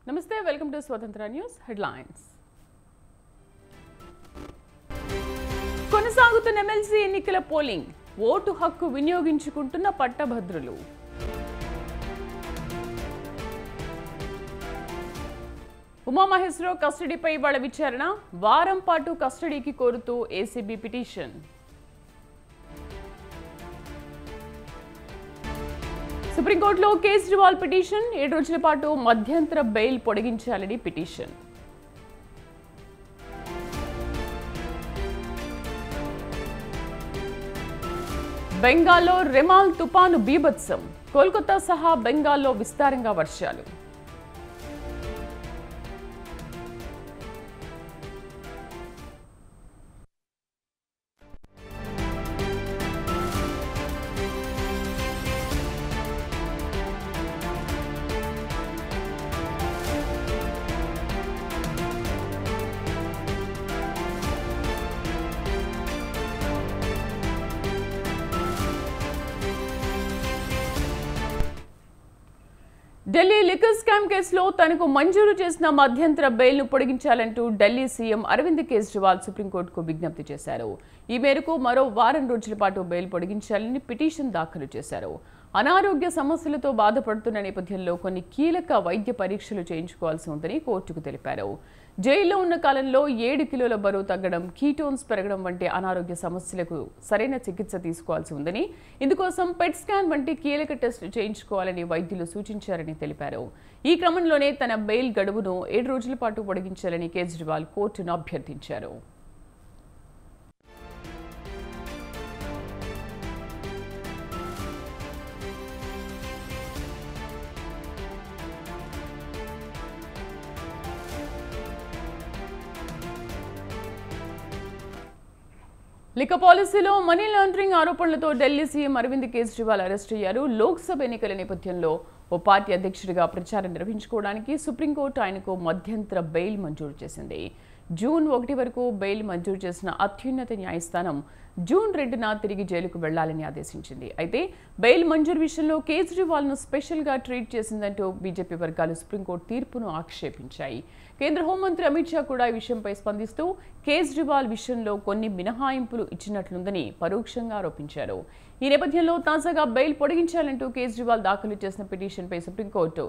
నమస్తే welcome to స్వతంత్ర news headlines. కొనసాగుతున్న ఎమ్మెల్సీ ఎన్నికల పోలింగ్, ఓటు హక్కు వినియోగించుకుంటున్న పట్టభద్రులు. ఉమామహేశ్వరరావు కస్టడీపై ఇవాళ విచారణ, వారం పాటు కస్టడీకి కోరుతూ ఏసీబీ పిటిషన్. సుప్రీంకోర్టులో కేజ్రీవాల్ పిటిషన్, 7 రోజుల పాటు మధ్యంతర బెయిల్ పొడిగించాలని పిటిషన్. బెంగాల్లో రెమాల్ తుపాను బీభత్సం, కోల్కతా సహా బెంగాల్లో విస్తారంగా వర్షాలు. ఢిల్లీ లిక్కర్ స్కామ్ కేసులో తనకు మంజూరు చేసిన మధ్యంతర బెయిల్ను పొడిగించాలంటూ ఢిల్లీ సీఎం అరవింద్ కేజ్రీవాల్ సుప్రీంకోర్టుకు విజ్ఞప్తి చేశారు. ఈ మేరకు మరో వారం రోజుల పాటు బెయిల్ పొడిగించాలని పిటిషన్ దాఖలు చేశారు. అనారోగ్య సమస్యలతో బాధపడుతున్న నేపథ్యంలో కొన్ని కీలక వైద్య పరీక్షలు చేయించుకోవాల్సి ఉందని కోర్టుకు తెలిపారు. జైల్లో ఉన్న కాలంలో 7 కిలోల బరువు తగ్గడం, కీటోన్స్ పెరగడం వంటి అనారోగ్య సమస్యలకు సరైన చికిత్స తీసుకోవాల్సి ఉందని, ఇందుకోసం పెట్ స్కాన్ వంటి కీలక టెస్టులు చేయించుకోవాలని వైద్యులు సూచించారని తెలిపారు. ఈ క్రమంలోనే తన బెయిల్ గడువును 7 రోజుల పాటు పొడిగించాలని కేజ్రీవాల్ కోర్టును అభ్యర్థించారు. లిక్కర్ పాలసీలో మనీ లాండరింగ్ ఆరోపణలతో ఢిల్లీ సీఎం అరవింద్ కేజ్రీవాల్ అరెస్ట్ అయ్యారు. లోక్సభ ఎన్నికల నేపథ్యంలో ఓ పార్టీ అధ్యక్షుడిగా ప్రచారం నిర్వహించుకోవడానికి సుప్రీంకోర్టు ఆయనకు మధ్యంతర బెయిల్ మంజూరు చేసింది. జూన్ 1 వరకు బెయిల్ మంజూరు చేసిన అత్యున్నత న్యాయస్థానం జూన్ 2న తిరిగి జైలుకు వెళ్లాలని ఆదేశించింది. అయితే బెయిల్ మంజూరు విషయంలో కేజ్రీవాల్ను స్పెషల్గా ట్రీట్ చేసిందంటూ బీజేపీ వర్గాలు సుప్రీంకోర్టు తీర్పును ఆక్షేపించాయి. కేంద్ర హోంమంత్రి అమిత్ షా కూడా ఈ విషయంపై స్పందిస్తూ కేజ్రీవాల్ విషయంలో కొన్ని మినహాయింపులు ఇచ్చినట్లుందని పరోక్షంగా ఆరోపించారు. ఈ నేపథ్యంలో తాజాగా బెయిల్ పొడిగించాలంటూ కేజ్రీవాల్ దాఖలు చేసిన పిటిషన్పై సుప్రీంకోర్టు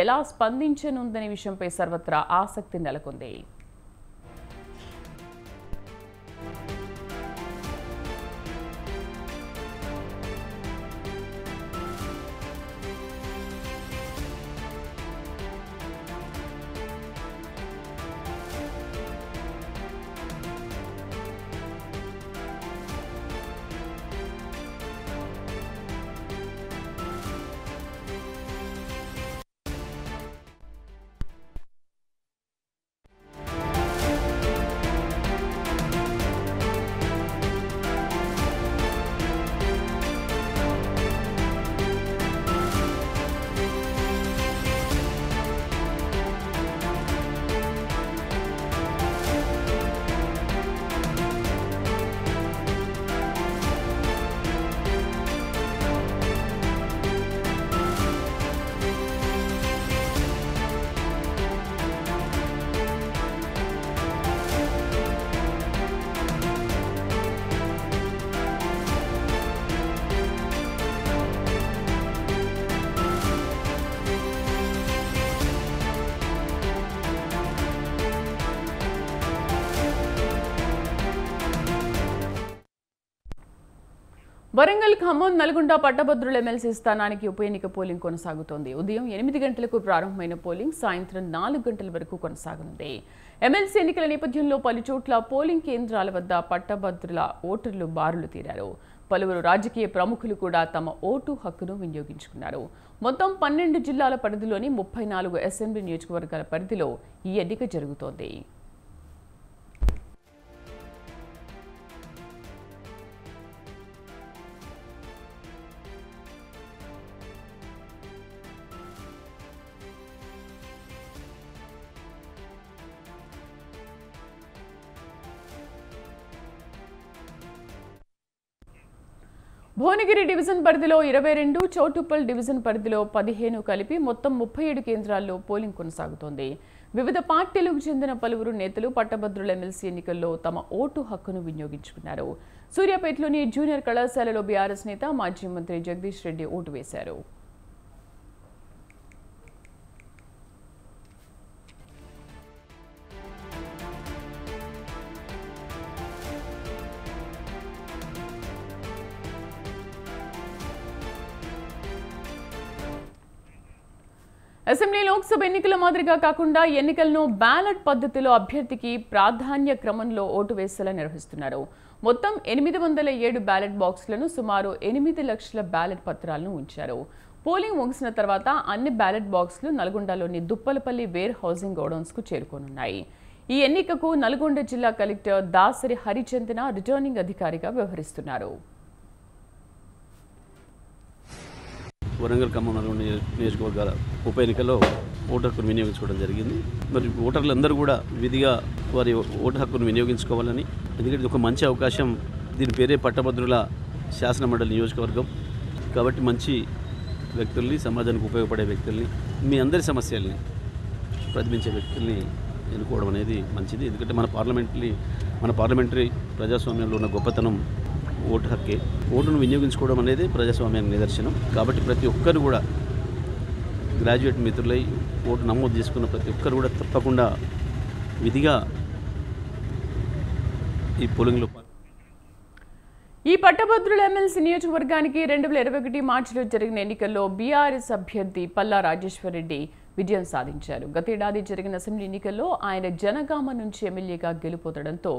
ఎలా స్పందించనుందనే విషయంపై సర్వత్రా ఆసక్తి నెలకొంది. వరంగల్, ఖమ్మం, నల్గొండ పట్టభద్రుల ఎమ్మెల్సీ స్థానానికి ఉప ఎన్నిక పోలింగ్ కొనసాగుతోంది. ఉదయం 8 గంటలకు ప్రారంభమైన పోలింగ్ సాయంత్రం 4 గంటల వరకు కొనసాగనుంది. ఎమ్మెల్సీ ఎన్నికల నేపథ్యంలో పలుచోట్ల పోలింగ్ కేంద్రాల వద్ద పట్టభద్రుల ఓటర్లు బారులు తీరారు. పలువురు రాజకీయ ప్రముఖులు కూడా తమ ఓటు హక్కును వినియోగించుకున్నారు. మొత్తం 12 జిల్లాల పరిధిలోని 34 అసెంబ్లీ నియోజకవర్గాల పరిధిలో ఈ ఎన్నిక జరుగుతోంది. భువనగిరి డివిజన్ పరిధిలో 22, చౌటుప్పల్ డివిజన్ పరిధిలో 15 కలిపి మొత్తం 37 కేంద్రాల్లో పోలింగ్ కొనసాగుతోంది. వివిధ పార్టీలకు చెందిన పలువురు నేతలు పట్టభద్రుల ఎమ్మెల్సీ ఎన్నికల్లో తమ ఓటు హక్కును వినియోగించుకున్నారు. సూర్యాపేటలోని జూనియర్ కళాశాలలో బీఆర్ఎస్ నేత మాజీ మంత్రి జగదీష్ రెడ్డి ఓటు వేశారు. అసెంబ్లీ లోక్సభ ఎన్నికల మాదిరిగా కాకుండా ఎన్నికలను బ్యాలెట్ పద్ధతిలో అభ్యర్థికి ప్రాధాన్య క్రమంలో ఓటు వేసేలా నిర్వహిస్తున్నారు. మొత్తం 807 బ్యాలెట్ బాక్సులను సుమారు 8 లక్షల బ్యాలెట్ పత్రాలను ఉంచారు. పోలింగ్ ముగిసిన తర్వాత అన్ని బ్యాలెట్ బాక్సులు నల్గొండలోని దుప్పలపల్లి వేర్ హౌసింగ్ గోడౌన్స్కు చేరుకోనున్నాయి. ఈ ఎన్నికకు నల్గొండ జిల్లా కలెక్టర్ దాసరి హరిచందన రిటర్నింగ్ అధికారిగా వ్యవహరిస్తున్నారు. వరంగల్ ఖమ్మం నల్గొండ నియోజకవర్గాల ఉప ఎన్నికల్లో ఓటు హక్కును వినియోగించుకోవడం జరిగింది. మరి ఓటర్లందరూ కూడా విధిగా వారి ఓటు హక్కును వినియోగించుకోవాలని, ఎందుకంటే ఇది ఒక మంచి అవకాశం. దీని పేరే పట్టభద్రుల శాసనమండలి నియోజకవర్గం కాబట్టి మంచి వ్యక్తుల్ని, సమాజానికి ఉపయోగపడే వ్యక్తుల్ని, మీ అందరి సమస్యల్ని ప్రతిబింబించే వ్యక్తుల్ని ఎన్నుకోవడం అనేది మంచిది. ఎందుకంటే మన పార్లమెంటరీ ప్రజాస్వామ్యంలో ఉన్న గొప్పతనం ఓటు హక్కే. ఓటును వినియోగించుకోవడం అనేది ప్రజాస్వామ్యానికి నిదర్శనం. కాబట్టి ప్రతి ఒక్కరు కూడా గ్రాడ్యుయేట్ మిత్రులై ఓటు నమోదు చేసుకున్న ప్రతి ఒక్కరు కూడా తప్పకుండా విధిగా ఈ పోలింగ్లో ఈ పట్టభద్రుల ఎమ్మెల్సీ నియోజకవర్గానికి 2021 మార్చిలో జరిగిన ఎన్నికల్లో బీఆర్ఎస్ అభ్యర్థి పల్లా రాజేశ్వరరెడ్డి విజయం సాధించారు. గతేడాది జరిగిన అసెంబ్లీ ఎన్నికల్లో ఆయన జనగామ నుంచి ఎమ్మెల్యేగా గెలుపొందడంతో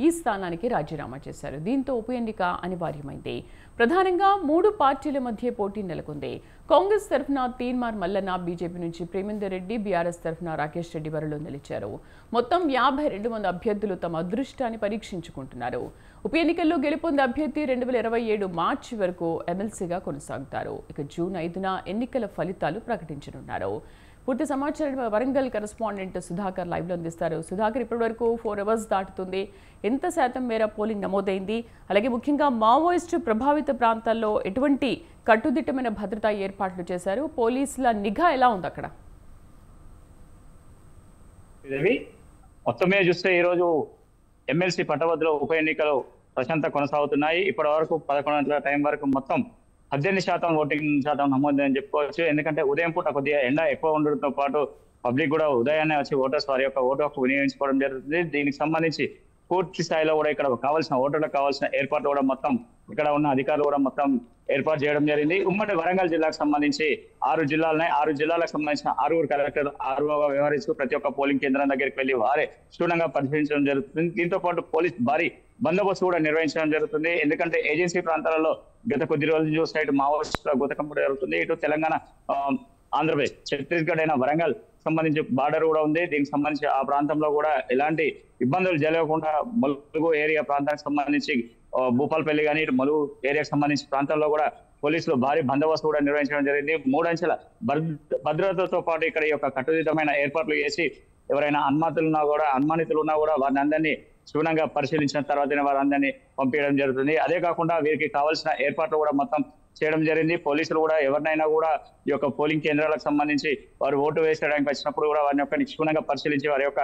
ఈ స్థానానికి రాజీనామా చేశారు. దీంతో ఉప ఎన్నిక అనివార్యమైంది. ప్రధానంగా 3 పార్టీల మధ్య పోటీ నెలకొంది. కాంగ్రెస్ తరఫున తీన్మార్ మల్లన్న, బీజేపీ నుంచి ప్రేమేందర్ రెడ్డి, బీఆర్ఎస్ తరఫున రాకేష్ రెడ్డి బరిలో నిలిచారు. మొత్తం 52 మంది అభ్యర్థులు తమ అదృష్టాన్ని పరీక్షించుకుంటున్నారు. ఉప ఎన్నికల్లో గెలుపొందే అభ్యర్థి 2027 మార్చి వరకు ఎమ్మెల్సీగా కొనసాగుతారు. ఇక జూన్ 5న ఎన్నికల ఫలితాలు ప్రకటించనున్నారు. పూర్తి సమాచారం వరంగల్ కరెస్పాండెంట్ సుధాకర్ లైవ్లో అందిస్తారు. సుధాకర్, ఇప్పటి వరకు 4 అవర్స్ దాటుతుంది. ఎంత శాతం మేర పోలింగ్ నమోదైంది? అలాగే ముఖ్యంగా మావోయిస్టు ప్రభావిత ప్రాంతాల్లో ఎటువంటి కట్టుదిట్టమైన భద్రతా ఏర్పాట్లు చేశారు? పోలీసుల నిఘా ఎలా ఉంది అక్కడ? మొత్తం మీద చూస్తే ఈరోజు ఎమ్మెల్సీ పట్టభద్రుల ఉప ఎన్నికలు ప్రశాంతంగా కొనసాగుతున్నాయి. ఇప్పటి వరకు 11 గంటల టైం వరకు మొత్తం 18% ఓటింగ్ శాతం నమోదని చెప్పుకోవచ్చు. ఎందుకంటే ఉదయం పూట కొద్దిగా ఎండ ఎక్కువ ఉండడంతో పాటు పబ్లిక్ కూడా ఉదయాన్నే వచ్చి ఓటర్స్ వారి యొక్క ఓటు హక్కు వినియోగించుకోవడం జరుగుతుంది. దీనికి సంబంధించి పూర్తి స్థాయిలో కూడా ఇక్కడ కావాల్సిన ఓటర్లకు కావాల్సిన ఏర్పాట్లు కూడా మొత్తం ఇక్కడ ఉన్న అధికారులు కూడా మొత్తం ఏర్పాటు చేయడం జరిగింది. ఉమ్మడి వరంగల్ జిల్లాకు సంబంధించి 6 జిల్లాలున్నాయి. 6 జిల్లాలకు సంబంధించిన 6 కలెక్టర్ 6గా వ్యవహరిస్తూ ప్రతి ఒక్క పోలింగ్ కేంద్రం దగ్గరికి వెళ్లి వారే క్షుణ్ణంగా పరిశీలించడం జరుగుతుంది. దీంతో పాటు పోలీస్ భారీ బందోబస్తు కూడా నిర్వహించడం జరుగుతుంది. ఎందుకంటే ఏజెన్సీ ప్రాంతాలలో గత కొద్ది రోజులు చూస్తే ఇటు మావోయిస్టుల గుతకం కూడా జరుగుతుంది. ఇటు తెలంగాణ, ఆంధ్రప్రదేశ్, ఛత్తీస్గఢ్ అయిన వరంగల్ సంబంధించి బార్డర్ కూడా ఉంది. దీనికి సంబంధించి ఆ ప్రాంతంలో కూడా ఎలాంటి ఇబ్బందులు జరగకుండా ములుగు ఏరియా ప్రాంతానికి సంబంధించి భూపాలపల్లి కానీ ఇటు ములుగు ఏరియాకి సంబంధించిన ప్రాంతాల్లో కూడా పోలీసులు భారీ బందోబస్తు కూడా నిర్వహించడం జరిగింది. 3 అంచెల భద్రతతో పాటు ఇక్కడ ఈ యొక్క కట్టుదిట్టమైన ఏర్పాట్లు చేసి ఎవరైనా అనుమానితులు ఉన్నా కూడా వారిని అందరినీ క్షుణ్ణంగా పరిశీలించిన తర్వాతనే వారందరినీ పంపించడం జరుగుతుంది. అదే కాకుండా వీరికి కావాల్సిన ఏర్పాట్లు కూడా మొత్తం చేయడం జరిగింది. పోలీసులు కూడా ఎవరినైనా కూడా ఈ యొక్క పోలింగ్ కేంద్రాలకు సంబంధించి వారు ఓటు వేసేయడానికి వచ్చినప్పుడు కూడా వారిని యొక్క క్షుణ్ణంగా పరిశీలించి వారి యొక్క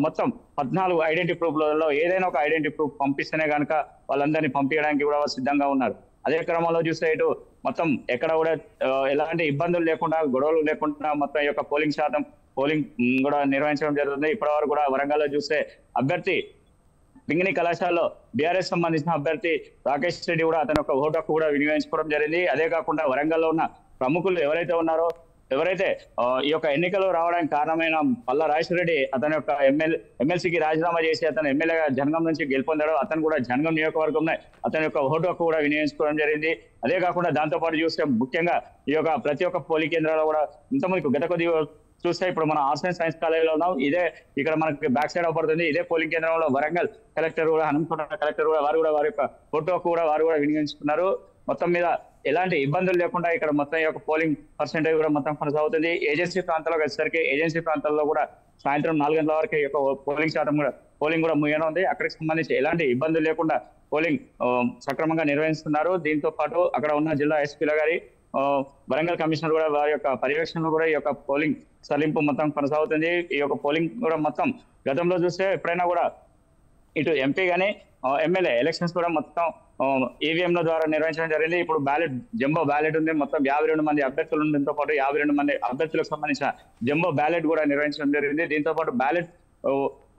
మొత్తం 14 ఐడెంటిటీ ప్రూఫ్లలో ఏదైనా ఒక ఐడెంటిటీ ప్రూఫ్ పంపిస్తేనే కనుక వాళ్ళందరినీ పంపించడానికి కూడా వారు సిద్ధంగా ఉన్నారు. అదే క్రమంలో చూస్తే ఇటు మొత్తం ఎక్కడ కూడా ఎలాంటి ఇబ్బందులు లేకుండా, గొడవలు లేకుండా మొత్తం ఈ యొక్క పోలింగ్ కూడా నిర్వహించడం జరుగుతుంది. ఇప్పటివరకు కూడా వరంగల్లో చూస్తే అభ్యర్థి పింగిని కళాశాలలో బీఆర్ఎస్ సంబంధించిన అభ్యర్థి రాకేష్ రెడ్డి కూడా అతని యొక్క ఓటు హక్కు కూడా వినియోగించుకోవడం జరిగింది. అదే కాకుండా వరంగల్లో ఉన్న ప్రముఖులు ఎవరైతే ఈ యొక్క ఎన్నికలు రావడానికి కారణమైన పల్లా రాజేశ్వర రెడ్డి అతని యొక్క ఎమ్మెల్సీకి రాజీనామా చేసి అతను ఎమ్మెల్యేగా జనగం నుంచి గెలుపొందాడు. అతను కూడా జనగం నియోజకవర్గంలో అతని యొక్క ఓటు హక్కు కూడా వినియోగించుకోవడం జరిగింది. అదే కాకుండా దాంతోపాటు చూస్తే ముఖ్యంగా ఈ యొక్క ప్రతి ఒక్క పోలింగ్ కేంద్రాల్లో కూడా ఇంతమందికి గత కొద్ది చూస్తే ఇప్పుడు మనం ఆర్ట్స్ అండ్ సైన్స్ కాలేజీలో ఉన్నాం. ఇదే ఇక్కడ మనకి బ్యాక్ సైడ్ అవపడుతుంది. ఇదే పోలింగ్ కేంద్రంలో వరంగల్ కలెక్టర్ కూడా, హనుమకొండ కలెక్టర్ కూడా వారి యొక్క ఓటు హక్కు కూడా వారు కూడా వినియోగించుకున్నారు. మొత్తం మీద ఎలాంటి ఇబ్బందులు లేకుండా ఇక్కడ మొత్తం యొక్క పోలింగ్ పర్సెంటేజ్ కూడా మొత్తం కొనసాగుతుంది. ఏజెన్సీ ప్రాంతాల్లోకి వచ్చేసరికి ఏజెన్సీ ప్రాంతాల్లో కూడా సాయంత్రం 4 గంటల వరకు పోలింగ్ కూడా ముగియనుంది. అక్కడికి సంబంధించి ఎలాంటి ఇబ్బందులు లేకుండా పోలింగ్ సక్రమంగా నిర్వహిస్తున్నారు. దీంతో పాటు అక్కడ ఉన్న జిల్లా ఎస్పీల గారి వరంగల్ కమిషనర్ కూడా వారి యొక్క పర్యవేక్షణలో కూడా ఈ యొక్క పోలింగ్ సలింపు మొత్తం కొనసాగుతుంది. ఈ యొక్క పోలింగ్ కూడా మొత్తం గతంలో చూస్తే ఎప్పుడైనా కూడా ఇటు ఎంపీ కానీ ఎమ్మెల్యే ఎలక్షన్స్ కూడా మొత్తం ఈవీఎంల ద్వారా నిర్వహించడం జరిగింది. ఇప్పుడు బ్యాలెట్ జంబో బ్యాలెట్ ఉంది. మొత్తం 52 మంది అభ్యర్థులు ఉండడంతో పాటు 52 మంది అభ్యర్థులకు సంబంధించిన జంబో బ్యాలెట్ కూడా నిర్వహించడం జరిగింది. దీంతో పాటు బ్యాలెట్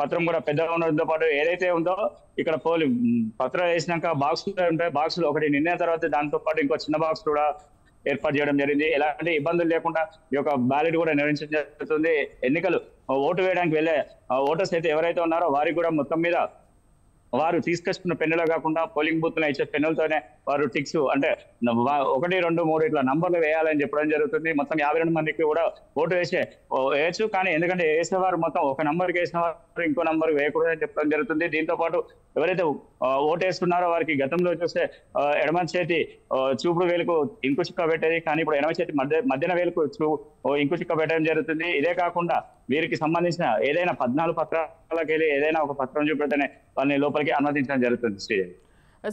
పత్రం కూడా పెద్దగా ఉండడంతో పాటు ఏదైతే ఉందో ఇక్కడ పత్రం వేసినాక బాక్స్ ఉంటాయి. బాక్సులు ఒకటి నిన్న తర్వాత దాంతో పాటు ఇంకో చిన్న బాక్స్ కూడా ఏర్పాటు చేయడం జరిగింది. ఎలాంటి ఇబ్బందులు లేకుండా ఈ యొక్క బ్యాలెట్ కూడా నిర్వహించడం జరుగుతుంది. ఎన్నికలు ఓటు వేయడానికి వెళ్ళే ఓటర్స్ అయితే ఎవరైతే ఉన్నారో వారికి కూడా మొత్తం మీద వారు తీసుకొచ్చుకున్న పెన్నులో కాకుండా పోలింగ్ బూత్ లో ఇచ్చే పెన్నులతోనే వారు టిక్స్ అంటే 1, 2, 3 ఇట్లా నంబర్లు వేయాలని చెప్పడం జరుగుతుంది. మొత్తం 52 మందికి కూడా ఓటు వేయచ్చు. కానీ ఎందుకంటే వేసేవారు మొత్తం ఒక నంబర్కి వేసిన వారు ఇంకో నంబర్ వేయకూడదని చెప్పడం జరుగుతుంది. దీంతో పాటు ఎవరైతే ఓటు వేస్తున్నారో వారికి గతంలో చూస్తే ఎడమ చేతి చూపుడు వేలుకు ఇంకు చుక్క పెట్టేది, కానీ ఇప్పుడు ఎడమ చేతి మధ్యన వేలుకు ఇంకు చుక్క పెట్టడం జరుగుతుంది. ఇదే కాకుండా వీరికి సంబంధించిన ఏదైనా 14 పత్రాలకు వెళ్ళి ఏదైనా ఒక పత్రం చూపెడితేనే వాళ్ళని లోపలికి అనుమతించడం జరుగుతుంది. శ్రీదేవి.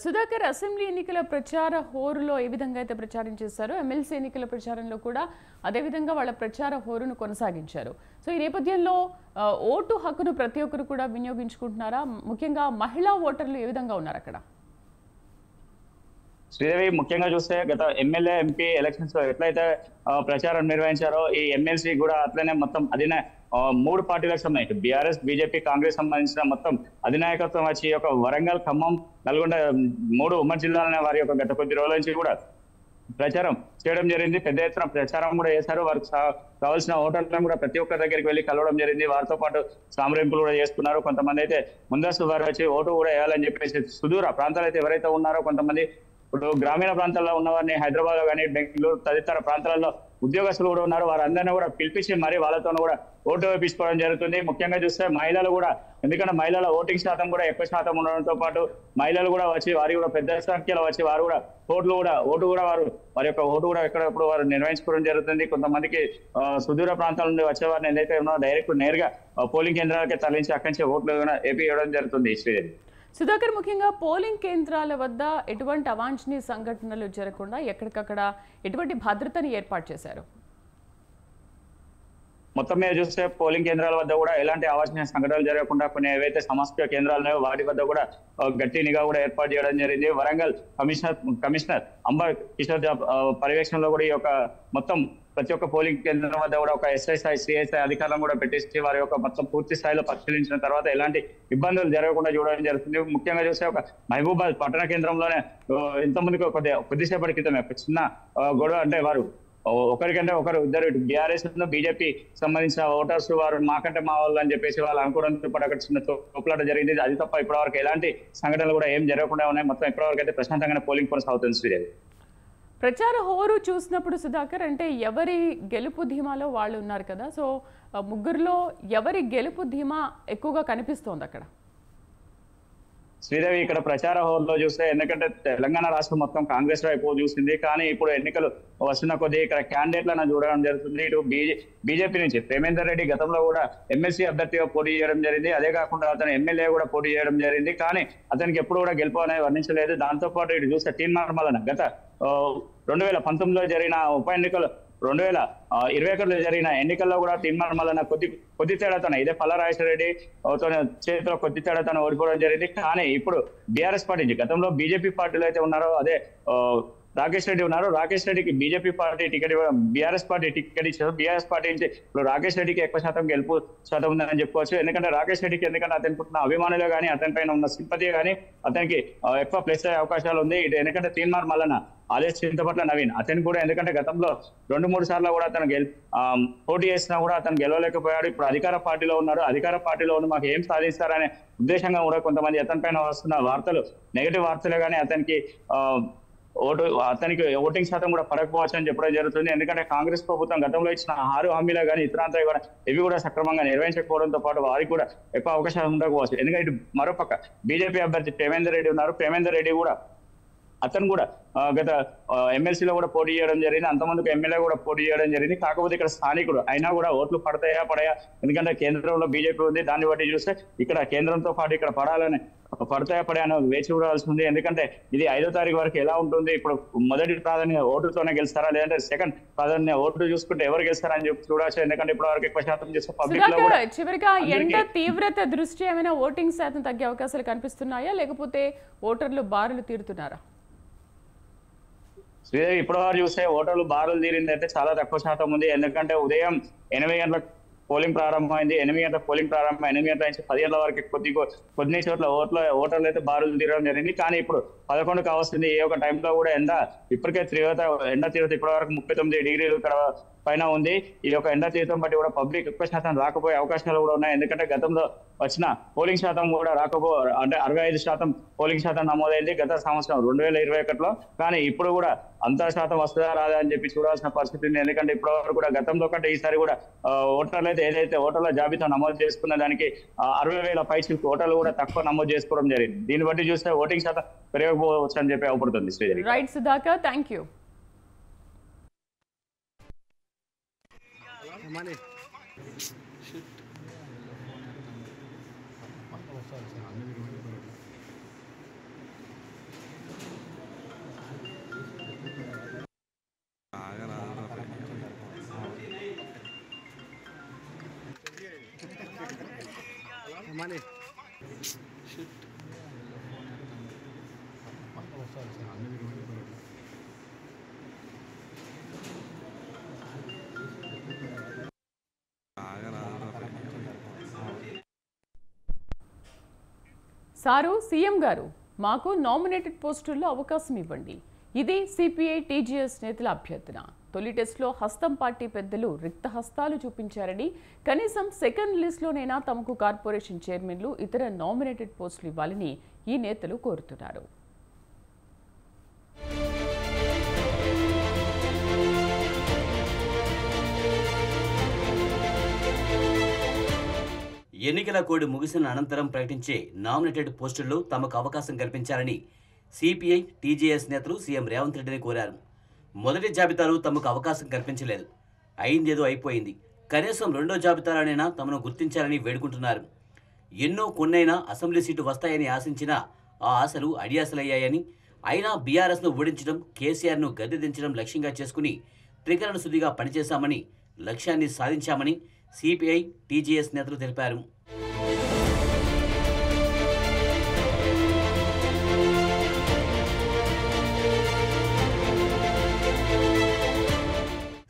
సుధాకర్, అసెంబ్లీ ఎన్నికల ప్రచార హోరులో ఏ విధంగా అయితే ప్రచారం చేశారో ఎమ్మెల్సీ ఎన్నికల ప్రచారంలో కూడా అదేవిధంగా వాళ్ళ ప్రచార హోరును కొనసాగించారు. సో ఈ నేపథ్యంలో ఓటు హక్కును ప్రతి ఒక్కరు కూడా వినియోగించుకుంటున్నారా? ముఖ్యంగా మహిళా ఓటర్లు ఏ విధంగా ఉన్నారు అక్కడ? శ్రీదేవి, ముఖ్యంగా చూస్తే గత ఎమ్మెల్యే ఎంపీ ఎలక్షన్స్ లో ఎట్లయితే ప్రచారం నిర్వహించారో ఈ ఎమ్మెల్సీ కూడా అట్లనే మొత్తం 3 పార్టీలకు సంబంధించి బీఆర్ఎస్, బీజేపీ, కాంగ్రెస్ సంబంధించిన మొత్తం అధినాయకత్వం వచ్చి ఒక వరంగల్, ఖమ్మం, నల్గొండ 3 ఉమ్మడి జిల్లాలనే వారి యొక్క గత కొద్ది రోజుల నుంచి కూడా ప్రచారం చేయడం జరిగింది. పెద్ద ఎత్తున ప్రచారం కూడా చేశారు. వారికి కావాల్సిన ఓటర్లను కూడా ప్రతి ఒక్కరి దగ్గరికి వెళ్ళి కలవడం జరిగింది. వారితో పాటు సామరింపులు కూడా చేసుకున్నారు. కొంతమంది అయితే ముందస్తు వారు వచ్చి ఓటు కూడా వేయాలని చెప్పేసి సుదూర ప్రాంతాలు అయితే ఎవరైతే ఉన్నారో కొంతమంది ఇప్పుడు గ్రామీణ ప్రాంతాల్లో ఉన్న వారిని హైదరాబాద్ లో కానీ బెంగళూరు తదితర ప్రాంతాలలో ఉద్యోగస్తులు కూడా ఉన్నారు. వారందరినీ కూడా పిలిపించి మరి వాళ్ళతో కూడా ఓటు వేయించుకోవడం జరుగుతుంది. ముఖ్యంగా చూస్తే మహిళలు కూడా, ఎందుకంటే మహిళల ఓటింగ్ శాతం కూడా ఎక్కువ శాతం ఉండడంతో పాటు మహిళలు కూడా వచ్చి వారి కూడా పెద్ద సంఖ్యలో వచ్చి వారు కూడా ఓటు కూడా వారి యొక్క ఓటు కూడా ఎక్కడప్పుడు వారు నిర్వహించుకోవడం జరుగుతుంది. కొంతమందికి సుదూర ప్రాంతాల నుండి వచ్చే వారిని ఏదైతే ఉన్నారో డైరెక్ట్ నేరుగా పోలింగ్ కేంద్రాలకి తరలించి అక్కడి నుంచి ఓట్లు ఏపీ ఇవ్వడం జరుగుతుంది. శ్రీదేవి. సుధాకర్, ముఖ్యంగా పోలింగ్ కేంద్రాల వద్ద ఎటువంటి అవాంఛనీయ సంఘటనలు జరగకుండా ఎక్కడికక్కడ ఎటువంటి భద్రతని ఏర్పాటు చేశారు? మొత్తం మీద చూస్తే పోలింగ్ కేంద్రాల వద్ద కూడా ఎలాంటి అవాంఛనీయ సంఘటనలు జరగకుండా కొన్ని ఏవైతే సమస్య కేంద్రాలు ఉన్నాయో వాటి వద్ద కూడా గట్టి నిఘా కూడా ఏర్పాటు చేయడం జరిగింది. వరంగల్ కమిషనర్ అంబర్ కిషోర్ పర్యవేక్షణలో కూడా ఈ యొక్క మొత్తం ప్రతి ఒక్క పోలింగ్ కేంద్రం వద్ద కూడా ఒక ఎస్ఐ, సిఎస్ఐ అధికారులను కూడా పెట్టించి వారి యొక్క మొత్తం పూర్తి స్థాయిలో పరిశీలించిన తర్వాత ఎలాంటి ఇబ్బందులు జరగకుండా చూడడం జరుగుతుంది. ముఖ్యంగా చూస్తే ఒక మహబూబాద్ పట్టణ కేంద్రంలోనే ఇంతమందికి కొద్దిసేపటి క్రితమే చిన్న గొడవ, అంటే వారు ఒకరికంటే ఒకరు ఇద్దరు బీఆర్ఎస్ బీజేపీ సంబంధించిన ఓటర్స్ వారు మాకంటే మా వాళ్ళు అని చెప్పేసి వాళ్ళు అనుకోవడంతో పాటు అక్కడ చిన్న తోపులాట జరిగింది. అది తప్ప ఇప్పటివరకు ఎలాంటి సంఘటనలు కూడా ఏం జరగకుండా ఉన్నాయి. మొత్తం ఇప్పటివరకు అయితే ప్రశాంతంగానే పోలింగ్ కొనసాగుతుంది. శ్రీదేవి. ప్రచార హోరు చూసినప్పుడు సుధాకర్, అంటే ఎవరి గెలుపు ధీమాలో వాళ్ళు ఉన్నారు కదా, సో ముగ్గురులో ఎవరి గెలుపు ధీమా ఎక్కువగా కనిపిస్తోంది అక్కడ? శ్రీదేవి, ఇక్కడ ప్రచార హోరులో చూస్తే ఎందుకంటే తెలంగాణ రాష్ట్రం మొత్తం కాంగ్రెస్ వైపు చూసింది. కానీ ఇప్పుడు ఎన్నికలు వస్తున్న కొద్దీ ఇక్కడ క్యాండిడేట్లను చూడడం జరుగుతుంది. ఇటు బీజేపీ నుంచి ప్రేమేందర్ రెడ్డి గతంలో కూడా ఎమ్మెల్సీ అభ్యర్థిగా పోటీ చేయడం జరిగింది. అదే కాకుండా అతను ఎమ్మెల్యే కూడా పోటీ చేయడం జరిగింది. కానీ అతనికి ఎప్పుడు కూడా గెలుపు అనేది వర్ణించలేదు. దాంతో పాటు ఇటు చూస్తే తీర్మానం గత 2019లో జరిగిన ఉప ఎన్నికలు 2021లో జరిగిన ఎన్నికల్లో కూడా తీర్మానం కొద్ది తేడాతోనే ఇదే పల్లారాజరెడ్డి చేతిలో కొద్ది తేడాతోనే ఓడిపోవడం జరిగింది. కానీ ఇప్పుడు బీఆర్ఎస్ పార్టీ నుంచి గతంలో బీజేపీ పార్టీలో అయితే ఉన్నారో అదే రాకేష్ రెడ్డి ఉన్నారు. రాకేష్ రెడ్డికి BJP party ticket BRS party ticket ఇచ్చారు. బీఆర్ఎస్ పార్టీ నుంచి ఇప్పుడు రాకేష్ రెడ్డికి ఎక్కువ శాతం గెలుపు శాతం ఉందని చెప్పుకోవచ్చు. ఎందుకంటే రాకేష్ రెడ్డికి అతనికి ఉన్న అభిమానులు కానీ అతని పైన ఉన్న సింపతి కానీ అతనికి ఎక్కువ ప్లస్ అయ్యే అవకాశాలు ఉంది. ఇటు ఎందుకంటే తీన్మార్ మల్లన్న ఆదేశ్ చింతపట్ల నవీన్ అతను కూడా ఎందుకంటే గతంలో 2-3 సార్లు కూడా అతను పోటీ చేసినా కూడా అతను గెలవలేకపోయాడు. ఇప్పుడు అధికార పార్టీలో ఉన్నారు. అధికార పార్టీలో ఉన్న మాకు ఏం సాధిస్తారనే ఉద్దేశంగా కూడా కొంతమంది అతని పైన వస్తున్న వార్తలు నెగిటివ్ వార్తలే కానీ అతనికి ఓటింగ్ శాతం కూడా పడకపోవచ్చు అని చెప్పడం జరుగుతుంది. ఎందుకంటే కాంగ్రెస్ ప్రభుత్వం గతంలో ఇచ్చిన 6 హామీలు కానీ ఇతరాంతా కూడా ఇవి కూడా సక్రమంగా నిర్వహించకపోవడంతో పాటు వారికి కూడా ఎక్కువ అవకాశాలు ఉండకపోవచ్చు. ఎందుకంటే ఇటు మరోపక్క బీజేపీ అభ్యర్థి ప్రేమేందర్ రెడ్డి ఉన్నారు. ప్రేమేందర్ రెడ్డి కూడా అతను కూడా గత ఎమ్మెల్సీలో కూడా పోటీ చేయడం జరిగింది. అంతమందికి ఎమ్మెల్యే కూడా పోటీ చేయడం జరిగింది. కాకపోతే ఇక్కడ స్థానికుడు అయినా కూడా ఓట్లు పడతాయా ఎందుకంటే కేంద్రంలో బీజేపీ ఉంది. దాన్ని బట్టి చూస్తే ఇక్కడ కేంద్రంతో పాటు ఇక్కడ పడాలని పడతాయా పడే అని వేచి చూడాల్సి ఉంది. ఎందుకంటే ఇది 5వ తారీఖు వరకు ఎలా ఉంటుంది, ఇప్పుడు మొదటి ప్రాధాన్యత ఓటుతోనే గెలుస్తారా లేదంటే సెకండ్ ప్రాధాన్యత ఓటు చూసుకుంటే ఎవరు గెలుస్తారని చెప్పి చూడవచ్చు. ఎందుకంటే ఇప్పుడు వరకు ఎక్కువ శాతం చేస్తే పబ్లిక్ లో కూడా చివరిగా ఎండ తీవ్రత దృష్ట్యా ఏమైనా ఓటింగ్ శాతం తగ్గే అవకాశాలు కనిపిస్తున్నాయా, లేకపోతే ఓటర్లు బారులు తీరుతున్నారా? శ్రీదేవి ఇప్పటివరకు చూస్తే ఓటర్లు బారులు తీరింది అయితే చాలా తక్కువ శాతం ఉంది. ఎందుకంటే ఉదయం 8 గంటలకు పోలింగ్ ప్రారంభమైంది. 8 గంటల పోలింగ్ ప్రారంభం 8 గంటల నుంచి 10 గంటల వరకు కొన్ని చోట్ల ఓటర్లు అయితే బారులు తీరడం జరిగింది. కానీ ఇప్పుడు 11 కావస్తుంది. ఏ ఒక టైంలో కూడా ఇప్పటికే ఎండ తీవ్రత ఇప్పటి వరకు 39 డిగ్రీలు ఇక్కడ పైన ఉంది. ఈ యొక్క ఎండ తీవ్రతం బట్టి కూడా పబ్లిక్ ఎక్కువ శాతం రాకపోయే అవకాశాలు కూడా ఉన్నాయి. ఎందుకంటే గతంలో వచ్చిన పోలింగ్ శాతం కూడా అంటే 65% పోలింగ్ శాతం నమోదైంది గత సంవత్సరం 2021లో. కానీ ఇప్పుడు కూడా అంత శాతం వస్తుందా రాదా అని చెప్పి చూడాల్సిన పరిస్థితి ఉంది. ఎందుకంటే ఇప్పటి వరకు కూడా గతంలో కంటే ఈసారి కూడా ఓటర్లు అయితే ఏదైతే ఓటర్ల జాబితా నమోదు చేసుకున్న దానికి 60,000 పైచిలకు ఓటర్లు కూడా తక్కువ నమోదు చేసుకోవడం జరిగింది. దీన్ని బట్టి చూస్తే ఓటింగ్ శాతం పెరగకపోవచ్చు అని చెప్పి అవపడుతుంది. Sridevi. Right Sudhakar, thank you. Sir, CM గారు మాకు నామినేటెడ్ పోస్టుల్లో అవకాశం ఇవ్వండి. ఇది సిపిఐ టీజీఎస్ నేతల అభ్యర్థన. తొలి టెస్ట్లో హస్తం పార్టీ పెద్దలు రిక్త హస్తాలు చూపించారని, కనీసం సెకండ్ లిస్టులోనైనా తమకు కార్పొరేషన్ చైర్మన్లు, ఇతర నామినేటెడ్ పోస్టులు ఇవ్వాలని ఈ నేతలు కోరుతున్నారు. ఎన్నికల కోడ్ ముగిసిన అనంతరం ప్రకటించే నామినేటెడ్ పోస్టుల్లో తమకు అవకాశం కల్పించాలని సిపిఐ టీజేఎస్ నేతలు సీఎం రేవంత్ రెడ్డిని కోరారు. మొదటి జాబితాలో తమకు అవకాశం కల్పించలేదు, అయిందేదో అయిపోయింది, కనీసం రెండో జాబితాలోనైనా తమను గుర్తించాలని వేడుకుంటున్నారు. ఎన్నో కొన్నైనా అసెంబ్లీ సీటు వస్తాయని ఆశించినా ఆ ఆశలు అడియాసలయ్యాయని, అయినా బీఆర్ఎస్ను ఓడించడం, కేసీఆర్ను గద్దె దించడం లక్ష్యంగా చేసుకుని త్రికరణ శుద్ధిగా పనిచేశామని, లక్ష్యాన్ని సాధించామని సిపిఐ టీజేఎస్ నేతలు తెలిపారు.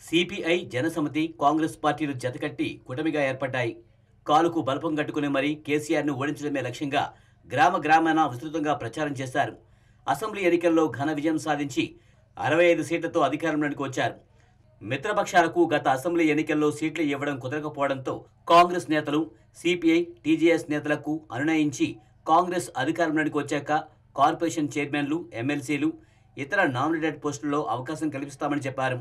సిపిఐ, జనసమితి, కాంగ్రెస్ పార్టీలు జతకట్టి కూటమిగా ఏర్పడ్డాయి. కాలుకు బలపం కట్టుకుని మరీ కేసీఆర్ను ఓడించడమే లక్ష్యంగా గ్రామ గ్రామాన విస్తృతంగా ప్రచారం చేశారు. అసెంబ్లీ ఎన్నికల్లో ఘన విజయం సాధించి 65 సీట్లతో అధికారంలోకి వచ్చారు. మిత్రపక్షాలకు గత అసెంబ్లీ ఎన్నికల్లో సీట్లు ఇవ్వడం కుదరకపోవడంతో కాంగ్రెస్ నేతలు సిపిఐ టీజేఎస్ నేతలకు అనునయించి కాంగ్రెస్ అధికారంలోకి వచ్చాక కార్పొరేషన్ చైర్మన్లు, ఎమ్మెల్సీలు, ఇతర నామినేటెడ్ పోస్టుల్లో అవకాశం కల్పిస్తామని చెప్పారు.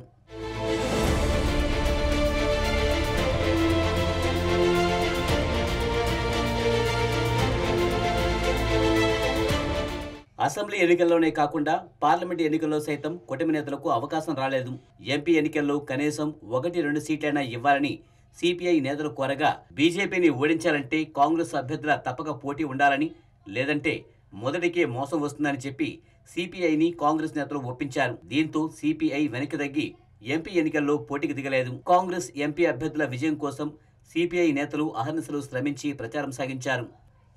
అసెంబ్లీ ఎన్నికల్లోనే కాకుండా పార్లమెంట్ ఎన్నికల్లో సైతం కూటమి నేతలకు అవకాశం రాలేదు. ఎంపీ ఎన్నికల్లో కనీసం 1-2 సీట్లైనా ఇవ్వాలని సిపిఐ నేతలు కోరగా, బీజేపీని ఓడించాలంటే కాంగ్రెస్ అభ్యర్థుల తప్పక పోటీ ఉండాలని, లేదంటే మొదటికే మోసం వస్తుందని చెప్పి సిపిఐని కాంగ్రెస్ నేతలు ఒప్పించారు. దీంతో సిపిఐ వెనక్కి తగ్గి ఎంపీ ఎన్నికల్లో పోటీకి దిగలేదు. కాంగ్రెస్ ఎంపీ అభ్యర్థుల విజయం కోసం సిపిఐ నేతలు అహర్నిశలు శ్రమించి ప్రచారం సాగించారు.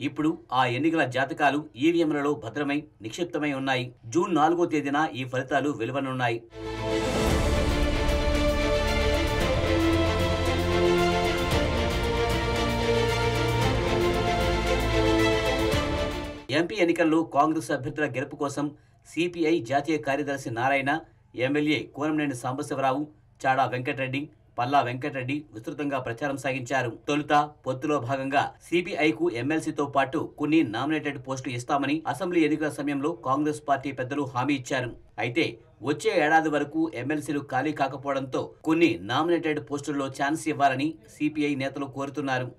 ఇప్పుడు ఆ ఎన్నికల జాతకాలు ఈవీఎంలలో భద్రమై నిక్షిప్తమై ఉన్నాయి. జూన్ 4వ తేదీన ఈ ఫలితాలు వెలువనున్నాయి. ఎంపీ ఎన్నికల్లో కాంగ్రెస్ అభ్యర్థుల గెలుపు కోసం సిపిఐ జాతీయ కార్యదర్శి నారాయణ, ఎమ్మెల్యే కోనంనేని సాంబశివరావు, చాడా వెంకటరెడ్డి, పల్లా వెంకటరెడ్డి విస్తృతంగా ప్రచారం సాగించారు. తొలుత పొత్తులో భాగంగా సిపిఐకు ఎమ్మెల్సీతో పాటు కొన్ని నామినేటెడ్ పోస్టులు ఇస్తామని అసెంబ్లీ ఎన్నికల సమయంలో కాంగ్రెస్ పార్టీ పెద్దలు హామీ ఇచ్చారు. అయితే వచ్చే ఏడాది వరకు ఎమ్మెల్సీలు ఖాళీ కాకపోవడంతో కొన్ని నామినేటెడ్ పోస్టుల్లో ఛాన్స్ ఇవ్వాలని సిపిఐ నేతలు కోరుతున్నారు.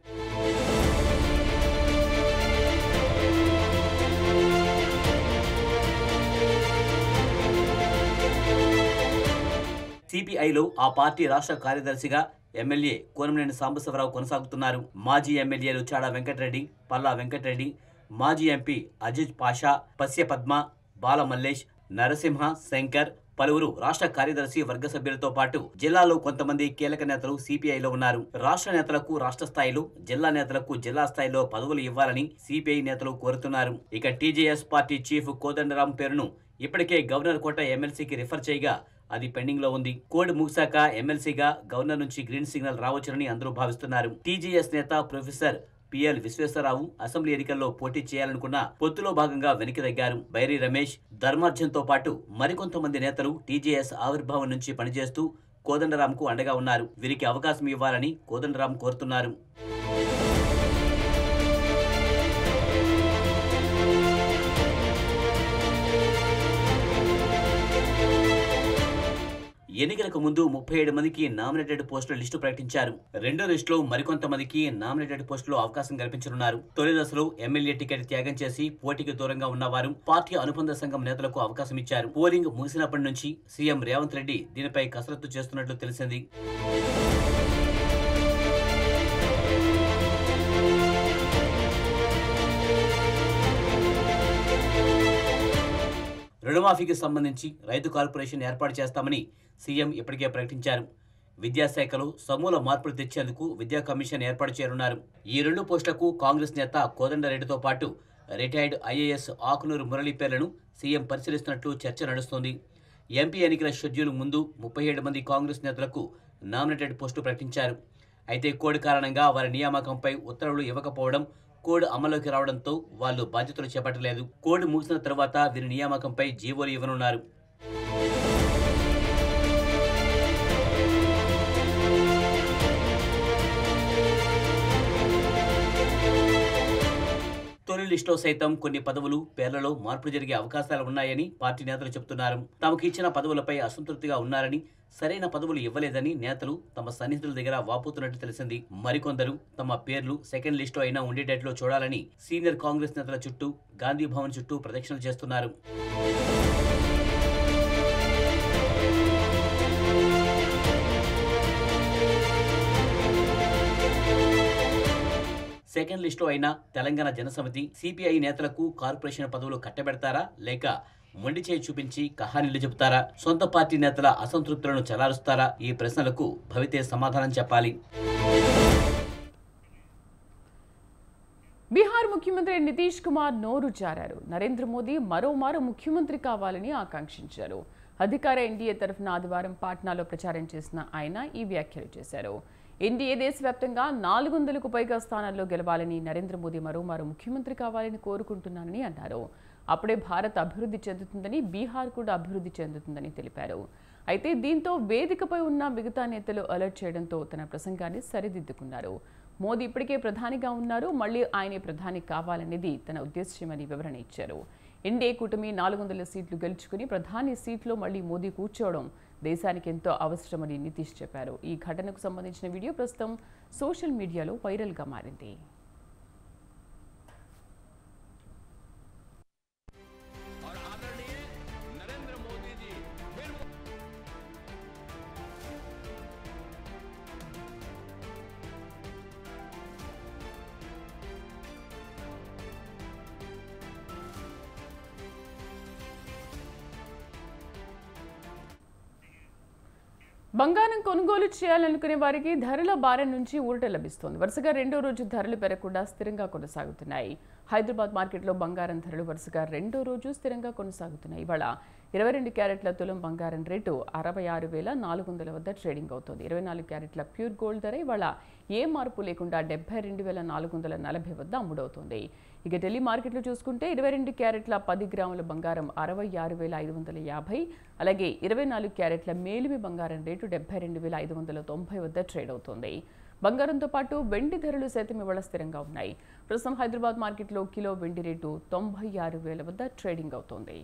సిపిఐలో ఆ పార్టీ రాష్ట్ర కార్యదర్శిగా ఎమ్మెల్యే కోనంనేని సాంబశివరావు కొనసాగుతున్నారు. మాజీ ఎమ్మెల్యేలు చాడా వెంకటరెడ్డి, పల్లా వెంకటరెడ్డి, మాజీ ఎంపీ అజిజ్ పాషా, పస్య పద్మ, బాల మల్లేష్, నరసింహ, శంకర్, పలువురు రాష్ట్ర కార్యదర్శి వర్గ సభ్యులతో పాటు జిల్లాలో కొంతమంది కీలక నేతలు సిపిఐలో ఉన్నారు. రాష్ట్ర నేతలకు రాష్ట్ర స్థాయిలో, జిల్లా నేతలకు జిల్లా స్థాయిలో పదవులు ఇవ్వాలని సిపిఐ నేతలు కోరుతున్నారు. ఇక టీజేఎస్ పార్టీ చీఫ్ కోదండరాం పేరును ఇప్పటికే గవర్నర్ కోట ఎమ్మెల్సీకి రిఫర్ చేయగా అది పెండింగ్ లో ఉంది. కోడ్ ముగిశాక ఎమ్మెల్సీగా గవర్నర్ నుంచి గ్రీన్ సిగ్నల్ రావచ్చునని అందరూ భావిస్తున్నారు. టీజేఎస్ నేత ప్రొఫెసర్ పిఎల్ విశ్వేశ్వరరావు అసెంబ్లీ ఎన్నికల్లో పోటీ చేయాలనుకున్న పొత్తులో భాగంగా వెనక్కి తగ్గారు. బైరి రమేష్, ధర్మార్జన్తో పాటు మరికొంతమంది నేతలు టీజేఎస్ ఆవిర్భావం నుంచి పనిచేస్తూ కోదండరాంకు అండగా ఉన్నారు. వీరికి అవకాశం ఇవ్వాలని కోదండరాం కోరుతున్నారు. ఎన్నికలకు ముందు 37 మందికి నామినేటెడ్ పోస్టుల లిస్టు ప్రకటించారు. రెండో లిస్టులో మరికొంతమందికి నామినేటెడ్ పోస్టులో అవకాశం కల్పించనున్నారు. తొలి దశలో ఎమ్మెల్యే టికెట్ త్యాగం చేసి పోటీకి దూరంగా ఉన్నవారు పార్టీ అనుబంధ సంఘం నేతలకు అవకాశం ఇచ్చారు. పోలింగ్ ముగిసినప్పటి నుంచి సీఎం రేవంత్ రెడ్డి దీనిపై కసరత్తు చేస్తున్నట్లు తెలిసింది. రుణమాఫీకి సంబంధించి రైతు కార్పొరేషన్ ఏర్పాటు చేస్తామని సీఎం ఇప్పటికే ప్రకటించారు. విద్యాశాఖలో సమూల మార్పులు తెచ్చేందుకు విద్యా కమిషన్ ఏర్పాటు చేయనున్నారు. ఈ 2 పోస్టులకు కాంగ్రెస్ నేత కోదండరెడ్డితో పాటు రిటైర్డ్ ఐఏఎస్ ఆకునూరు మురళి పేర్లను సీఎం పరిశీలిస్తున్నట్లు చర్చ నడుస్తోంది. ఎంపీ ఎన్నికల షెడ్యూల్ ముందు 37 మంది కాంగ్రెస్ నేతలకు నామినేటెడ్ పోస్టు ప్రకటించారు. అయితే కోడ్ కారణంగా వారి నియామకంపై ఉత్తర్వులు ఇవ్వకపోవడం, కోడ్ అమల్లోకి రావడంతో వాళ్లు బాధ్యతలు చేపట్టలేదు. కోడ్ ముగిసిన తర్వాత వీరి నియామకంపై జీవోలు ఇవ్వనున్నారు. తొలి లిస్టులో సైతం కొన్ని పదవులు, పేర్లలో మార్పులు జరిగే అవకాశాలు ఉన్నాయని పార్టీ నేతలు చెబుతున్నారు. తమకు ఇచ్చిన పదవులపై అసంతృప్తిగా ఉన్నారని, సరైన పదవులు ఇవ్వలేదని నేతలు తమ సన్నిహితుల దగ్గర వాపోతున్నట్టు తెలిసింది. మరికొందరు తమ పేర్లు సెకండ్ లిస్టు అయినా ఉండేటట్లు చూడాలని సీనియర్ కాంగ్రెస్ నేతల చుట్టూ, గాంధీ భవన్ చుట్టూ ప్రదక్షిణలు చేస్తున్నారు. సెకండ్ లిస్టులో అయినా తెలంగాణ జనసమితి, సిపిఐ నేతలకు కార్పొరేషన్ పదవులు కట్టబెడతారా, లేక మొండి చేయి చూపించి కహానీలు చెబుతారా? సొంత పార్టీ నేతల అసంతృప్తులను చలారుస్తారా? ఈ ప్రశ్నలకు భవితే సమాధానం చెప్పాలి. బీహార్ ముఖ్యమంత్రి నితీష్ కుమార్ నోరు జారారు. నరేంద్ర మోదీ మరోమారు ముఖ్యమంత్రి కావాలని ఆకాంక్షించారు. అధికార ఎన్డీఏ తరఫున ఆదివారం పాట్నాలో ప్రచారం చేసిన ఆయన ఈ వ్యాఖ్యలు చేశారు. ఎన్డీఏ దేశవ్యాప్తంగా 400కు పైగా స్థానాల్లో గెలవాలని, నరేంద్ర మోదీ మరోమారు ముఖ్యమంత్రి కావాలని కోరుకుంటున్నానని అన్నారు. అప్పుడే భారత్ అభివృద్ధి చెందుతుందని, బీహార్ కూడా అభివృద్ధి చెందుతుందని తెలిపారు. అయితే దీంతో వేదికపై ఉన్న మిగతా నేతలు అలర్ట్ చేయడంతో తన ప్రసంగాన్ని సరిదిద్దుకున్నారు. మోదీ ఇప్పటికే ప్రధానిగా ఉన్నారు, మళ్లీ ఆయనే ప్రధాని కావాలనేది తన ఉద్దేశ్యమని వివరణ ఇచ్చారు. ఎన్డీఏ కూటమి 400 సీట్లు గెలుచుకుని ప్రధాని సీట్లో మళ్లీ మోదీ కూర్చోవడం దేశానికి ఎంతో అవసరమని నితీష్ చెప్పారు. ఈ ఘటనకు సంబంధించిన వీడియో ప్రస్తుతం సోషల్ మీడియాలో వైరల్గా మారింది. బంగారం కొనుగోలు చేయాలనుకునే వారికి ధరల భారం నుంచి ఊరట లభిస్తోంది. వరుసగా రెండో రోజు ధరలు పెరగకుండా స్థిరంగా కొనసాగుతున్నాయి. హైదరాబాద్ మార్కెట్లో బంగారం ధరలు వరుసగా రెండో రోజు స్థిరంగా కొనసాగుతున్నాయి. ఇవాళ 22 క్యారెట్ల తులం బంగారం రేటు 66,400 వద్ద ట్రేడింగ్ అవుతోంది. 24 క్యారెట్ల ప్యూర్ గోల్డ్ ధర ఇవాళ ఏ మార్పు లేకుండా 72,440 వద్ద అమ్ముడవుతోంది. ఇక ఢిల్లీ మార్కెట్లో చూసుకుంటే 22 క్యారెట్ల 10 గ్రాముల బంగారం 66,550, అలాగే 24 క్యారెట్ల మేలిమి బంగారం రేటు 72,590 వద్ద ట్రేడ్ అవుతోంది. బంగారంతో పాటు వెండి ధరలు సైతం ఇవాళ స్థిరంగా ఉన్నాయి. ప్రస్తుతం హైదరాబాద్ మార్కెట్లో కిలో వెండి రేటు 96,000 వద్ద ట్రేడింగ్ అవుతోంది.